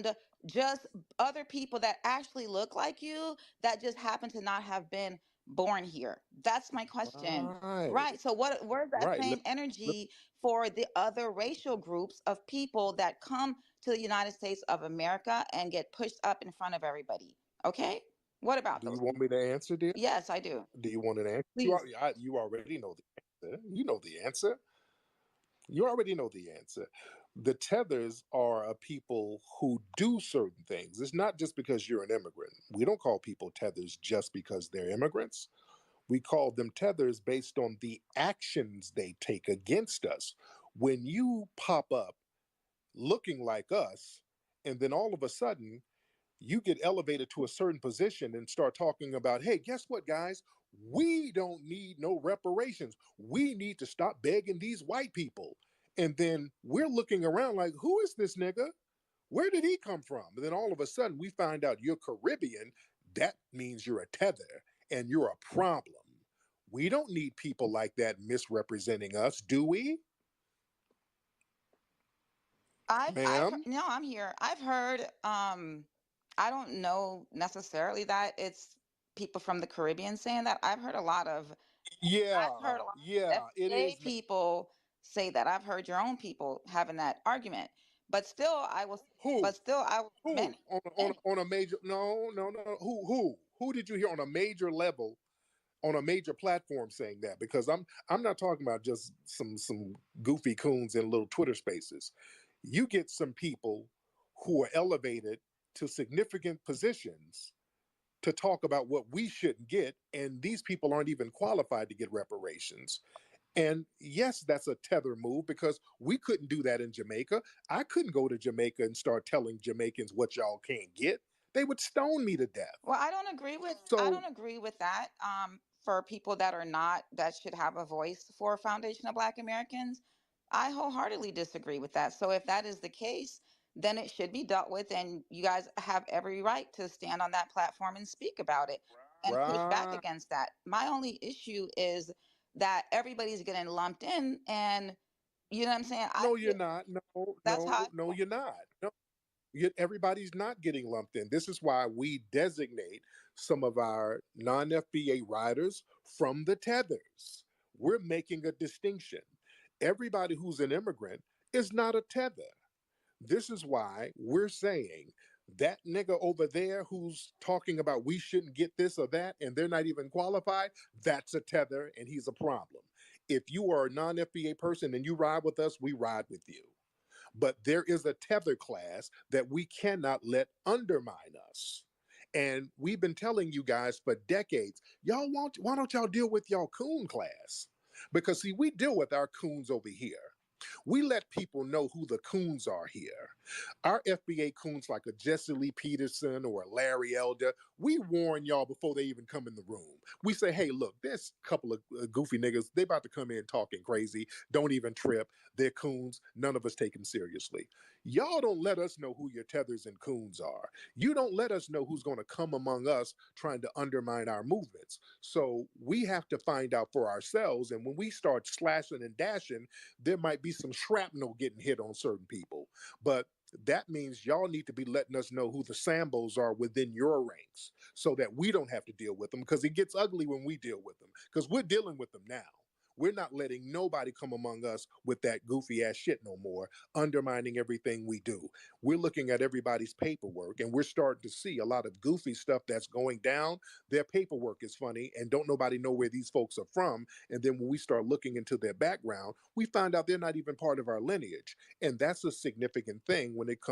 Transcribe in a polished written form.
around just other people that actually look like you that just happen to not have been born here? That's my question. Right, Right. So where's that right. same Let, energy for the other racial groups of people that come to the United States of America and get pushed up in front of everybody? Okay? What about do you those want people? me to answer, dear? Yes, I do. Do you want an answer? Please. You already know the answer. You know the answer. You already know the answer. The tethers are a people who do certain things. It's not just because you're an immigrant. We don't call people tethers just because they're immigrants. We call them tethers based on the actions they take against us. When you pop up looking like us, and then all of a sudden you get elevated to a certain position and start talking about, hey, guess what, guys? We don't need no reparations. We need to stop begging these white people. And then we're looking around like, who is this nigga? Where did he come from? And then all of a sudden we find out you're Caribbean. That means you're a tether and you're a problem. We don't need people like that misrepresenting us, do we, ma'am? No, I'm here. I've heard I don't know necessarily that it's people from the Caribbean saying that. I've heard a lot of Yeah, it FBA is. people say that. I've heard your own people having that argument. But still I will Who? but still I will Who many. on a major? No, no, no. Who did you hear on a major level, on a major platform saying that? Because I'm not talking about just some goofy coons in little Twitter spaces. You get some people who are elevated to significant positions to talk about what we shouldn't get, and these people aren't even qualified to get reparations. And yes, that's a tether move because we couldn't do that in Jamaica. I couldn't go to Jamaica and start telling Jamaicans what y'all can't get. They would stone me to death. Well, I So, don't agree with that. For people that are not that should have a voice for Foundation of Black Americans, I wholeheartedly disagree with that. So if that is the case, then it should be dealt with, and you guys have every right to stand on that platform and speak about it and push back right. against that. My only issue is that everybody's getting lumped in, and you know what I'm saying. No, you're not. No, That's how no, I no, feel. you're not. No, everybody's not getting lumped in. This is why we designate some of our non FBA riders from the tethers. We're making a distinction. Everybody who's an immigrant is not a tether. This is why we're saying that nigga over there who's talking about we shouldn't get this or that and they're not even qualified, that's a tether and he's a problem. If you are a non FBA person and you ride with us, we ride with you. But there is a tether class that we cannot let undermine us. And we've been telling you guys for decades, why don't y'all deal with y'all coon class? Because see, we deal with our coons over here. We let people know who the coons are here. Our FBA coons, like a Jesse Lee Peterson or a Larry Elder, we warn y'all before they even come in the room. We say, hey, look, there's a couple of goofy niggas. They about to come in talking crazy. Don't even trip. They're coons. None of us take them seriously. Y'all don't let us know who your tethers and coons are. You don't let us know who's going to come among us trying to undermine our movements. So we have to find out for ourselves. And when we start slashing and dashing, there might be some shrapnel getting hit on certain people. But that means y'all need to be letting us know who the Sambos are within your ranks so that we don't have to deal with them, because it gets ugly when we deal with them, because we're dealing with them now. We're not letting nobody come among us with that goofy ass shit no more, undermining everything we do. We're looking at everybody's paperwork and we're starting to see a lot of goofy stuff that's going down. Their paperwork is funny and don't nobody know where these folks are from. And then when we start looking into their background, we find out they're not even part of our lineage. And that's a significant thing when it comes